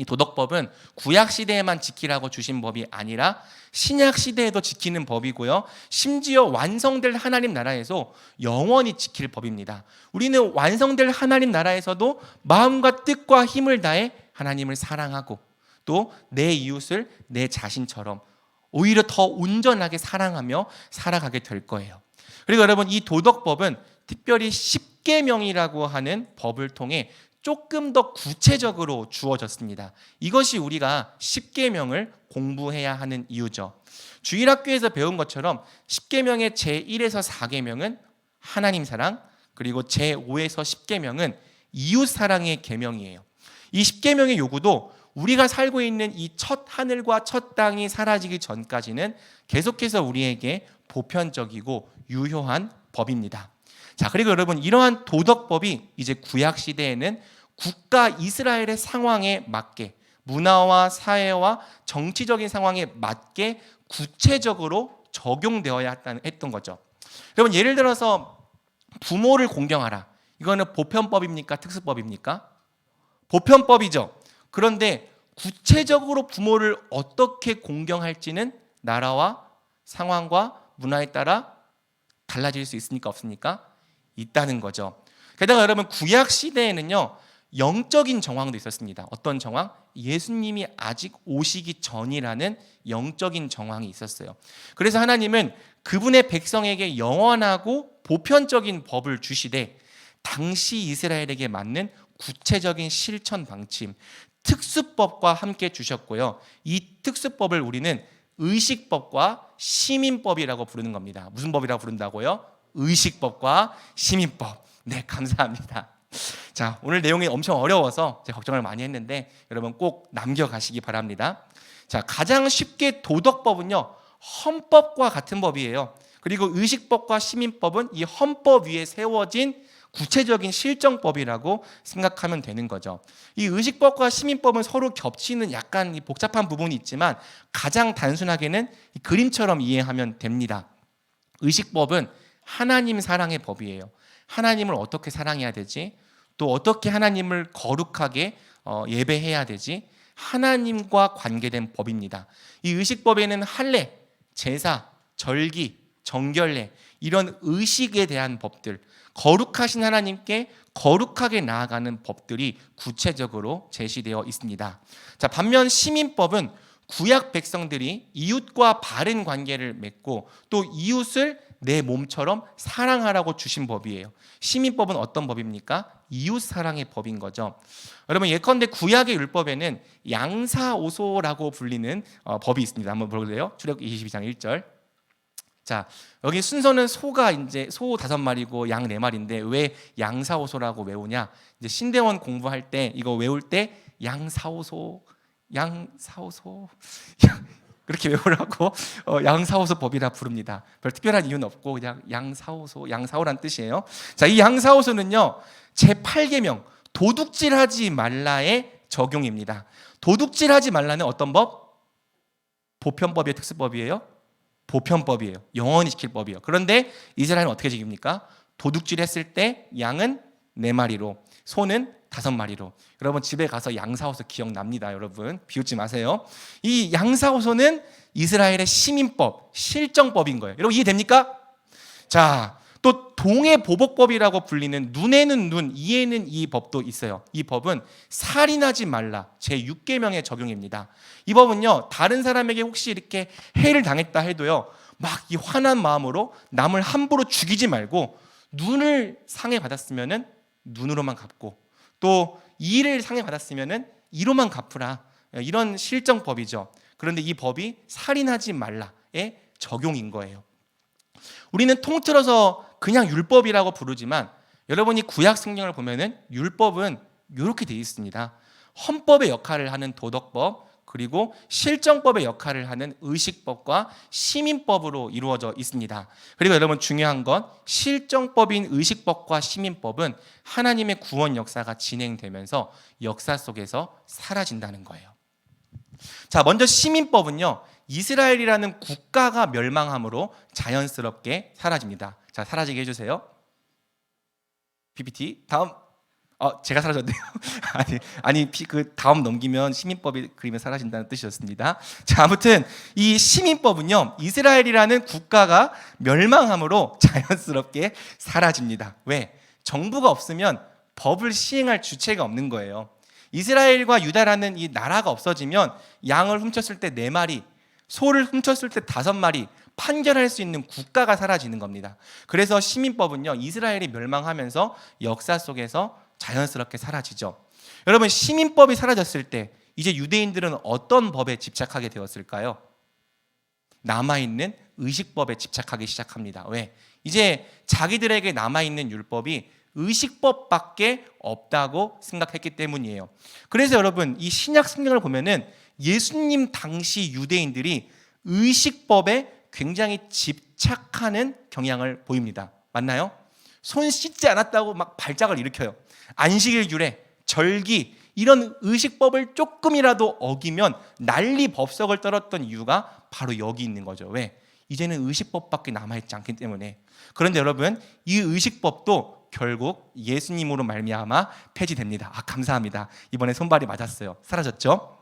이 도덕법은 구약 시대에만 지키라고 주신 법이 아니라 신약 시대에도 지키는 법이고요, 심지어 완성될 하나님 나라에서 영원히 지킬 법입니다. 우리는 완성될 하나님 나라에서도 마음과 뜻과 힘을 다해 하나님을 사랑하고 또 내 이웃을 내 자신처럼 오히려 더 온전하게 사랑하며 살아가게 될 거예요. 그리고 여러분, 이 도덕법은 특별히 십계명이라고 하는 법을 통해 조금 더 구체적으로 주어졌습니다. 이것이 우리가 십계명을 공부해야 하는 이유죠. 주일학교에서 배운 것처럼 십계명의 제1에서 4계명은 하나님 사랑, 그리고 제5에서 10계명은 이웃 사랑의 계명이에요. 이 십계명의 요구도 우리가 살고 있는 이 첫 하늘과 첫 땅이 사라지기 전까지는 계속해서 우리에게 보편적이고 유효한 법입니다. 자, 그리고 여러분, 이러한 도덕법이 이제 구약 시대에는 국가 이스라엘의 상황에 맞게, 문화와 사회와 정치적인 상황에 맞게 구체적으로 적용되어야 했던 거죠. 여러분, 예를 들어서 부모를 공경하라. 이거는 보편법입니까? 특수법입니까? 보편법이죠. 그런데 구체적으로 부모를 어떻게 공경할지는 나라와 상황과 문화에 따라 달라질 수 있습니까? 없습니까? 있다는 거죠. 게다가 여러분, 구약 시대에는요, 영적인 정황도 있었습니다. 어떤 정황? 예수님이 아직 오시기 전이라는 영적인 정황이 있었어요. 그래서 하나님은 그분의 백성에게 영원하고 보편적인 법을 주시되 당시 이스라엘에게 맞는 구체적인 실천 방침, 특수법과 함께 주셨고요. 이 특수법을 우리는 의식법과 시민법이라고 부르는 겁니다. 무슨 법이라고 부른다고요? 의식법과 시민법. 네, 감사합니다. 자, 오늘 내용이 엄청 어려워서 제가 걱정을 많이 했는데 여러분 꼭 남겨가시기 바랍니다. 자, 가장 쉽게 도덕법은요, 헌법과 같은 법이에요. 그리고 의식법과 시민법은 이 헌법 위에 세워진 구체적인 실정법이라고 생각하면 되는 거죠. 이 의식법과 시민법은 서로 겹치는 약간 복잡한 부분이 있지만 가장 단순하게는 이 그림처럼 이해하면 됩니다. 의식법은 하나님 사랑의 법이에요. 하나님을 어떻게 사랑해야 되지? 또 어떻게 하나님을 거룩하게 예배해야 되지? 하나님과 관계된 법입니다. 이 의식법에는 할례, 제사, 절기, 정결례 이런 의식에 대한 법들, 거룩하신 하나님께 거룩하게 나아가는 법들이 구체적으로 제시되어 있습니다. 자, 반면 시민법은 구약 백성들이 이웃과 바른 관계를 맺고 또 이웃을 내 몸처럼 사랑하라고 주신 법이에요. 시민법은 어떤 법입니까? 이웃 사랑의 법인 거죠. 여러분 예컨대 구약의 율법에는 양사오소라고 불리는 법이 있습니다. 한번 볼래요? 출애굽기 22장 1절. 자, 여기 순서는 소가 이제 소 5마리고 양 4마리인데 왜 양사오소라고 외우냐? 이제 신대원 공부할 때 이거 외울 때 양사오소 그렇게 외우라고 양사오소 법이라 부릅니다. 별 특별한 이유는 없고 그냥 양사오란 뜻이에요. 자, 이 양사오소는요 제8계명 도둑질하지 말라의 적용입니다. 도둑질하지 말라는 어떤 법? 보편법이에요, 특수법이에요? 보편법이에요. 영원히 지킬 법이에요. 그런데 이스라엘은 어떻게 지킵니까? 도둑질했을 때 양은 4마리로, 소는 5마리로. 여러분 집에 가서 양사오소 기억납니다. 여러분 비웃지 마세요. 이 양사오소는 이스라엘의 시민법, 실정법인 거예요. 여러분 이해됩니까? 자, 또 동해보복법이라고 불리는 눈에는 눈, 이에는 이 법도 있어요. 이 법은 살인하지 말라 제6계명의 적용입니다. 이 법은요 다른 사람에게 혹시 이렇게 해를 당했다 해도요 막 이 화난 마음으로 남을 함부로 죽이지 말고 눈을 상해받았으면은 눈으로만 갚고 또 이를 상해받았으면은 이로만 갚으라, 이런 실정법이죠. 그런데 이 법이 살인하지 말라의 적용인 거예요. 우리는 통틀어서 그냥 율법이라고 부르지만 여러분이 구약 성경을 보면은 율법은 이렇게 되어 있습니다. 헌법의 역할을 하는 도덕법, 그리고 실정법의 역할을 하는 의식법과 시민법으로 이루어져 있습니다. 그리고 여러분 중요한 건 실정법인 의식법과 시민법은 하나님의 구원 역사가 진행되면서 역사 속에서 사라진다는 거예요. 자, 먼저 시민법은요 이스라엘이라는 국가가 멸망함으로 자연스럽게 사라집니다. 자, 사라지게 해주세요. PPT 다음. 제가 사라졌네요. 그 다음 넘기면 시민법이 그림에 사라진다는 뜻이었습니다. 자, 아무튼 이 시민법은요 이스라엘이라는 국가가 멸망함으로 자연스럽게 사라집니다. 왜? 정부가 없으면 법을 시행할 주체가 없는 거예요. 이스라엘과 유다라는 이 나라가 없어지면 양을 훔쳤을 때 4마리, 소를 훔쳤을 때 5마리 판결할 수 있는 국가가 사라지는 겁니다. 그래서 시민법은요 이스라엘이 멸망하면서 역사 속에서 자연스럽게 사라지죠. 여러분 시민법이 사라졌을 때 이제 유대인들은 어떤 법에 집착하게 되었을까요? 남아있는 의식법에 집착하기 시작합니다. 왜? 이제 자기들에게 남아있는 율법이 의식법밖에 없다고 생각했기 때문이에요. 그래서 여러분 이 신약 성경을 보면은 예수님 당시 유대인들이 의식법에 굉장히 집착하는 경향을 보입니다. 맞나요? 손 씻지 않았다고 막 발작을 일으켜요. 안식일 규례, 절기 이런 의식법을 조금이라도 어기면 난리 법석을 떨었던 이유가 바로 여기 있는 거죠. 왜? 이제는 의식법밖에 남아있지 않기 때문에. 그런데 여러분 이 의식법도 결국 예수님으로 말미암아 폐지됩니다. 감사합니다. 이번에 손발이 맞았어요. 사라졌죠?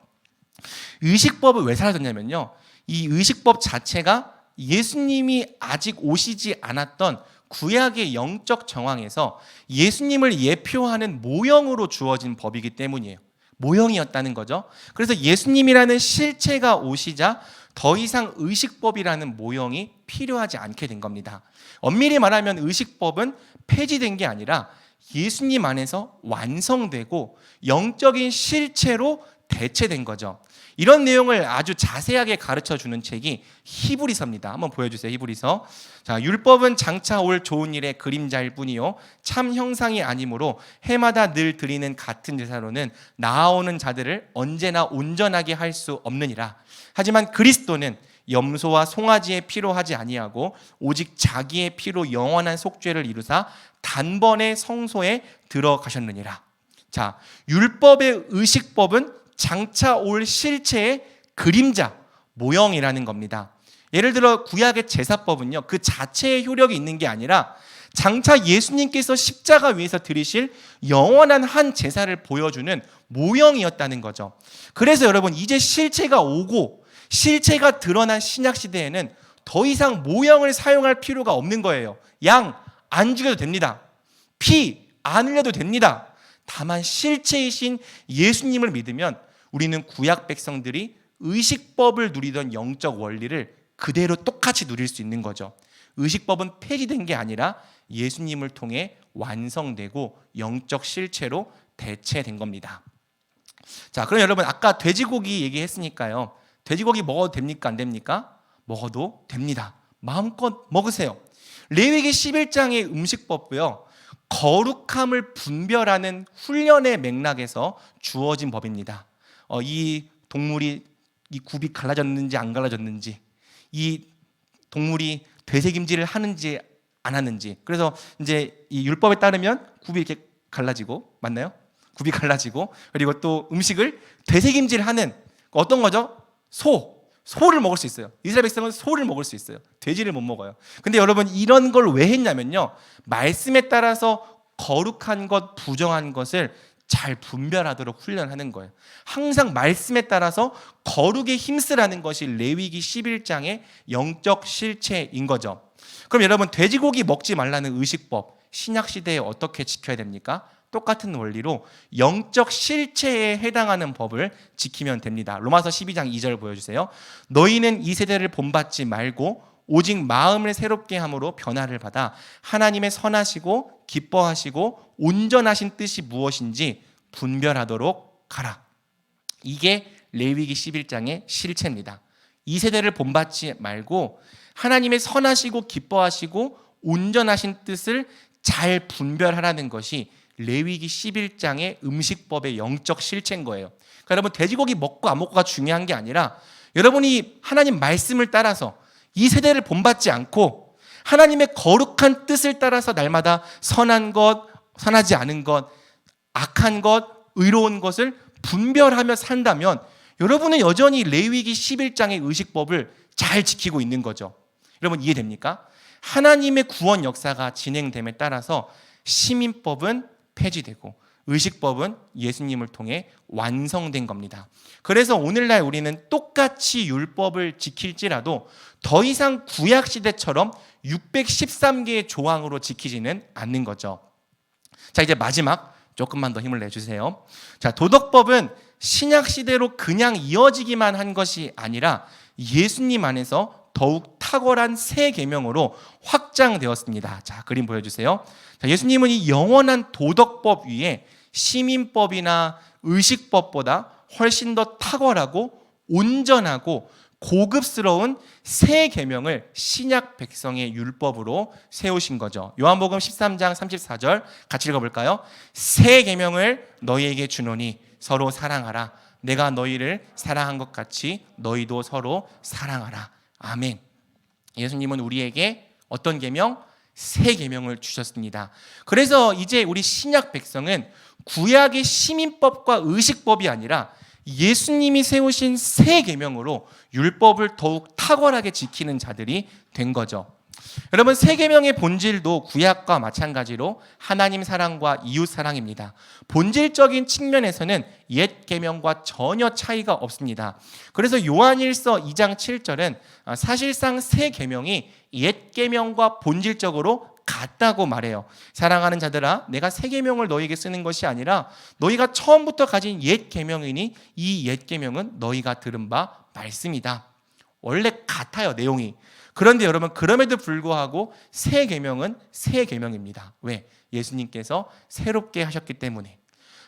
의식법은 왜 사라졌냐면요 이 의식법 자체가 예수님이 아직 오시지 않았던 구약의 영적 정황에서 예수님을 예표하는 모형으로 주어진 법이기 때문이에요. 모형이었다는 거죠. 그래서 예수님이라는 실체가 오시자 더 이상 의식법이라는 모형이 필요하지 않게 된 겁니다. 엄밀히 말하면 의식법은 폐지된 게 아니라 예수님 안에서 완성되고 영적인 실체로 대체된 거죠. 이런 내용을 아주 자세하게 가르쳐 주는 책이 히브리서입니다. 한번 보여주세요. 히브리서. 자, 율법은 장차 올 좋은 일의 그림자일 뿐이요 참 형상이 아니므로 해마다 늘 드리는 같은 제사로는 나아오는 자들을 언제나 온전하게 할 수 없느니라. 하지만 그리스도는 염소와 송아지의 피로 하지 아니하고 오직 자기의 피로 영원한 속죄를 이루사 단번에 성소에 들어가셨느니라. 자, 율법의 의식법은 장차 올 실체의 그림자, 모형이라는 겁니다. 예를 들어 구약의 제사법은요, 그 자체의 효력이 있는 게 아니라 장차 예수님께서 십자가 위에서 드리실 영원한 한 제사를 보여주는 모형이었다는 거죠. 그래서 여러분, 이제 실체가 오고 실체가 드러난 신약 시대에는 더 이상 모형을 사용할 필요가 없는 거예요. 양 안 죽여도 됩니다. 피 안 흘려도 됩니다. 다만 실체이신 예수님을 믿으면 우리는 구약 백성들이 의식법을 누리던 영적 원리를 그대로 똑같이 누릴 수 있는 거죠. 의식법은 폐지된 게 아니라 예수님을 통해 완성되고 영적 실체로 대체된 겁니다. 자, 그럼 여러분, 아까 돼지고기 얘기했으니까요. 돼지고기 먹어도 됩니까? 안 됩니까? 먹어도 됩니다. 마음껏 먹으세요. 레위기 11장의 음식법도요, 거룩함을 분별하는 훈련의 맥락에서 주어진 법입니다. 이 동물이 이 굽이 갈라졌는지 안 갈라졌는지, 이 동물이 되새김질을 하는지 안 하는지. 그래서 이제 이 율법에 따르면 굽이 이렇게 갈라지고, 맞나요? 굽이 갈라지고, 그리고 또 음식을 되새김질하는 어떤 거죠? 소를 먹을 수 있어요. 이스라엘 백성은 소를 먹을 수 있어요. 돼지를 못 먹어요. 근데 여러분, 이런 걸 왜 했냐면요, 말씀에 따라서 거룩한 것, 부정한 것을 잘 분별하도록 훈련하는 거예요. 항상 말씀에 따라서 거룩에 힘쓰라는 것이 레위기 11장의 영적 실체인 거죠. 그럼 여러분, 돼지고기 먹지 말라는 의식법, 신약 시대에 어떻게 지켜야 됩니까? 똑같은 원리로 영적 실체에 해당하는 법을 지키면 됩니다. 로마서 12장 2절 보여주세요. 너희는 이 세대를 본받지 말고 오직 마음을 새롭게 함으로 변화를 받아 하나님의 선하시고 기뻐하시고 온전하신 뜻이 무엇인지 분별하도록 가라. 이게 레위기 11장의 실체입니다. 이 세대를 본받지 말고 하나님의 선하시고 기뻐하시고 온전하신 뜻을 잘 분별하라는 것이 레위기 11장의 음식법의 영적 실체인 거예요. 그러니까 여러분, 돼지고기 먹고 안 먹고가 중요한 게 아니라 여러분이 하나님 말씀을 따라서 이 세대를 본받지 않고 하나님의 거룩한 뜻을 따라서 날마다 선한 것, 선하지 않은 것, 악한 것, 의로운 것을 분별하며 산다면 여러분은 여전히 레위기 11장의 의식법을 잘 지키고 있는 거죠. 여러분, 이해됩니까? 하나님의 구원 역사가 진행됨에 따라서 시민법은 폐지되고 의식법은 예수님을 통해 완성된 겁니다. 그래서 오늘날 우리는 똑같이 율법을 지킬지라도 더 이상 구약시대처럼 613개의 조항으로 지키지는 않는 거죠. 자, 이제 마지막 조금만 더 힘을 내주세요. 자, 도덕법은 신약시대로 그냥 이어지기만 한 것이 아니라 예수님 안에서 더욱 탁월한 새 계명으로 확장되었습니다. 자, 그림 보여주세요. 자, 예수님은 이 영원한 도덕법 위에 시민법이나 의식법보다 훨씬 더 탁월하고 온전하고 고급스러운 새 계명을 신약 백성의 율법으로 세우신 거죠. 요한복음 13장 34절 같이 읽어볼까요? 새 계명을 너희에게 주노니 서로 사랑하라. 내가 너희를 사랑한 것 같이 너희도 서로 사랑하라. 아멘. 예수님은 우리에게 어떤 계명? 새 계명을 주셨습니다. 그래서 이제 우리 신약 백성은 구약의 시민법과 의식법이 아니라 예수님이 세우신 새 계명으로 율법을 더욱 탁월하게 지키는 자들이 된 거죠. 여러분, 새 계명의 본질도 구약과 마찬가지로 하나님 사랑과 이웃 사랑입니다. 본질적인 측면에서는 옛 계명과 전혀 차이가 없습니다. 그래서 요한일서 2장 7절은 사실상 새 계명이 옛 계명과 본질적으로 같다고 말해요. 사랑하는 자들아, 내가 새 계명을 너희에게 쓰는 것이 아니라 너희가 처음부터 가진 옛 계명이니 이 옛 계명은 너희가 들은 바 말씀이다. 원래 같아요, 내용이. 그런데 여러분, 그럼에도 불구하고 새 계명은 새 계명입니다. 왜? 예수님께서 새롭게 하셨기 때문에.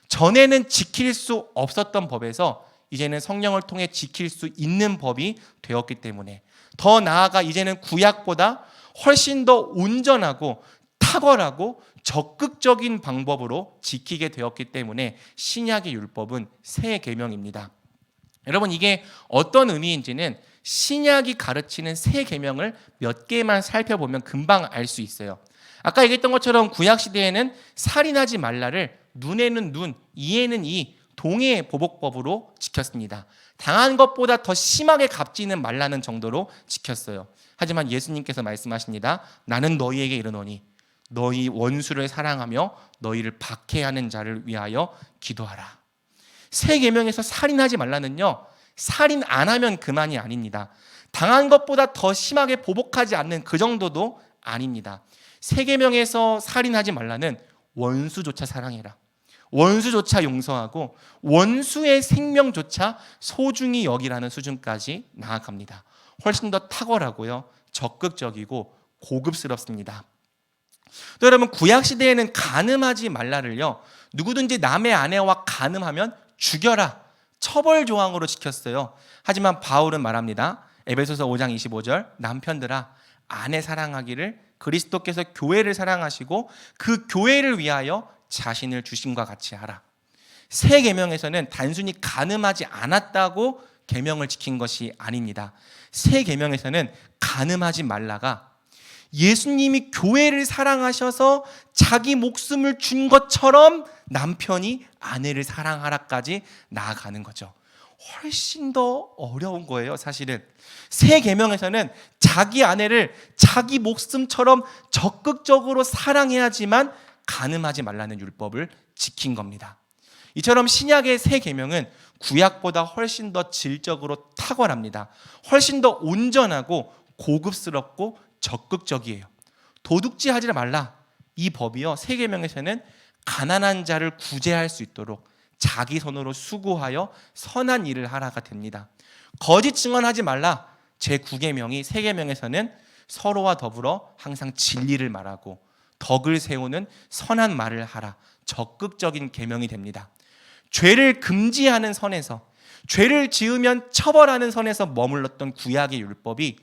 전에는 지킬 수 없었던 법에서 이제는 성령을 통해 지킬 수 있는 법이 되었기 때문에, 더 나아가 이제는 구약보다 훨씬 더 온전하고 탁월하고 적극적인 방법으로 지키게 되었기 때문에 신약의 율법은 새 계명입니다. 여러분, 이게 어떤 의미인지는 신약이 가르치는 새 계명을 몇 개만 살펴보면 금방 알 수 있어요. 아까 얘기했던 것처럼 구약 시대에는 살인하지 말라를 눈에는 눈, 이에는 이, 동해 보복법으로 지켰습니다. 당한 것보다 더 심하게 갚지는 말라는 정도로 지켰어요. 하지만 예수님께서 말씀하십니다. 나는 너희에게 이르노니 너희 원수를 사랑하며 너희를 박해하는 자를 위하여 기도하라. 새 계명에서 살인하지 말라는요, 살인 안 하면 그만이 아닙니다. 당한 것보다 더 심하게 보복하지 않는 그 정도도 아닙니다. 새 계명에서 살인하지 말라는 원수조차 사랑해라. 원수조차 용서하고 원수의 생명조차 소중히 여기라는 수준까지 나아갑니다. 훨씬 더 탁월하고요, 적극적이고 고급스럽습니다. 또 여러분, 구약 시대에는 간음하지 말라를요, 누구든지 남의 아내와 간음하면 죽여라, 처벌 조항으로 지켰어요. 하지만 바울은 말합니다. 에베소서 5장 25절, 남편들아 아내 사랑하기를 그리스도께서 교회를 사랑하시고 그 교회를 위하여 자신을 주심과 같이 하라. 새 계명에서는 단순히 간음하지 않았다고 계명을 지킨 것이 아닙니다. 새 계명에서는 간음하지 말라가 예수님이 교회를 사랑하셔서 자기 목숨을 준 것처럼 남편이 아내를 사랑하라까지 나아가는 거죠. 훨씬 더 어려운 거예요, 사실은. 새 계명에서는 자기 아내를 자기 목숨처럼 적극적으로 사랑해야지만 간음하지 말라는 율법을 지킨 겁니다. 이처럼 신약의 새 계명은 구약보다 훨씬 더 질적으로 탁월합니다. 훨씬 더 온전하고 고급스럽고 적극적이에요. 도둑질하지 말라, 이 법이요, 새 계명에서는 가난한 자를 구제할 수 있도록 자기 손으로 수고하여 선한 일을 하라가 됩니다. 거짓 증언하지 말라, 제9계명이 새 계명에서는 서로와 더불어 항상 진리를 말하고 덕을 세우는 선한 말을 하라, 적극적인 계명이 됩니다. 죄를 금지하는 선에서, 죄를 지으면 처벌하는 선에서 머물렀던 구약의 율법이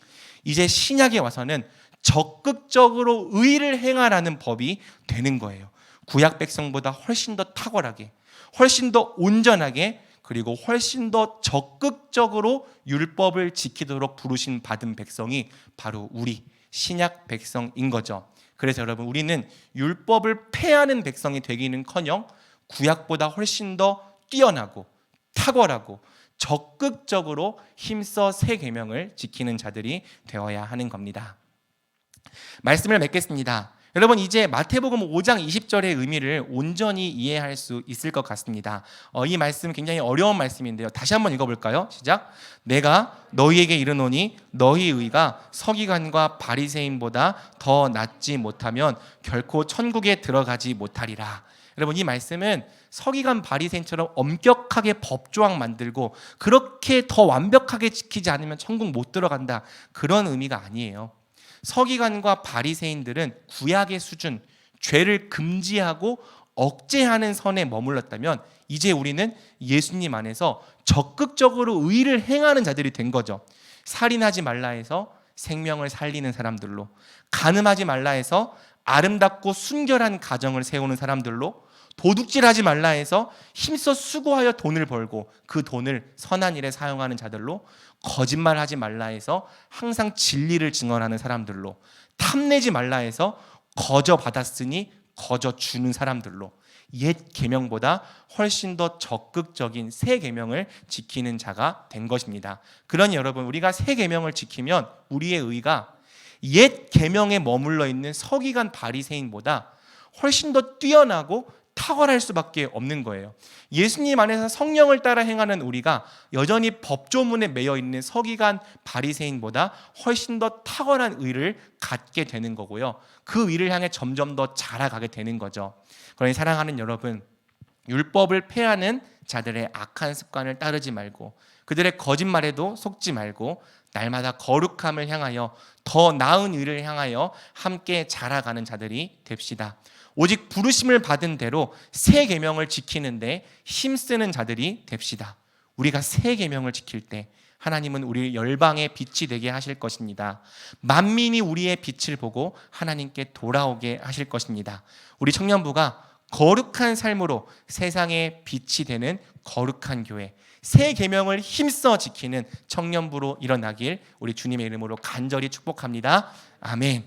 이제 신약에 와서는 적극적으로 의를 행하라는 법이 되는 거예요. 구약 백성보다 훨씬 더 탁월하게, 훨씬 더 온전하게, 그리고 훨씬 더 적극적으로 율법을 지키도록 부르신 받은 백성이 바로 우리 신약 백성인 거죠. 그래서 여러분, 우리는 율법을 폐하는 백성이 되기는커녕 구약보다 훨씬 더 뛰어나고 탁월하고 적극적으로 힘써 새 계명을 지키는 자들이 되어야 하는 겁니다. 말씀을 맺겠습니다. 여러분, 이제 마태복음 5장 20절의 의미를 온전히 이해할 수 있을 것 같습니다. 이 말씀 굉장히 어려운 말씀인데요. 다시 한번 읽어볼까요? 시작. 내가 너희에게 이르노니 너희 의가 서기관과 바리새인보다 더 낫지 못하면 결코 천국에 들어가지 못하리라. 여러분, 이 말씀은 서기관 바리새인처럼 엄격하게 법조항 만들고 그렇게 더 완벽하게 지키지 않으면 천국 못 들어간다, 그런 의미가 아니에요. 서기관과 바리새인들은 구약의 수준, 죄를 금지하고 억제하는 선에 머물렀다면 이제 우리는 예수님 안에서 적극적으로 의를 행하는 자들이 된 거죠. 살인하지 말라 해서 생명을 살리는 사람들로, 간음하지 말라 해서 아름답고 순결한 가정을 세우는 사람들로, 도둑질하지 말라 해서 힘써 수고하여 돈을 벌고 그 돈을 선한 일에 사용하는 자들로, 거짓말하지 말라 해서 항상 진리를 증언하는 사람들로, 탐내지 말라 해서 거저 받았으니 거저 주는 사람들로, 옛 계명보다 훨씬 더 적극적인 새 계명을 지키는 자가 된 것입니다. 그러니 여러분, 우리가 새 계명을 지키면 우리의 의가 옛 계명에 머물러 있는 서기관 바리새인보다 훨씬 더 뛰어나고 탁월할 수밖에 없는 거예요. 예수님 안에서 성령을 따라 행하는 우리가 여전히 법조문에 매여 있는 서기관 바리새인보다 훨씬 더 탁월한 의를 갖게 되는 거고요. 그 의를 향해 점점 더 자라가게 되는 거죠. 그러니 사랑하는 여러분, 율법을 폐하는 자들의 악한 습관을 따르지 말고 그들의 거짓말에도 속지 말고 날마다 거룩함을 향하여, 더 나은 의를 향하여 함께 자라가는 자들이 됩시다. 오직 부르심을 받은 대로 새 계명을 지키는데 힘쓰는 자들이 됩시다. 우리가 새 계명을 지킬 때 하나님은 우리 열방의 빛이 되게 하실 것입니다. 만민이 우리의 빛을 보고 하나님께 돌아오게 하실 것입니다. 우리 청년부가 거룩한 삶으로 세상의 빛이 되는 거룩한 교회, 새 계명을 힘써 지키는 청년부로 일어나길 우리 주님의 이름으로 간절히 축복합니다. 아멘.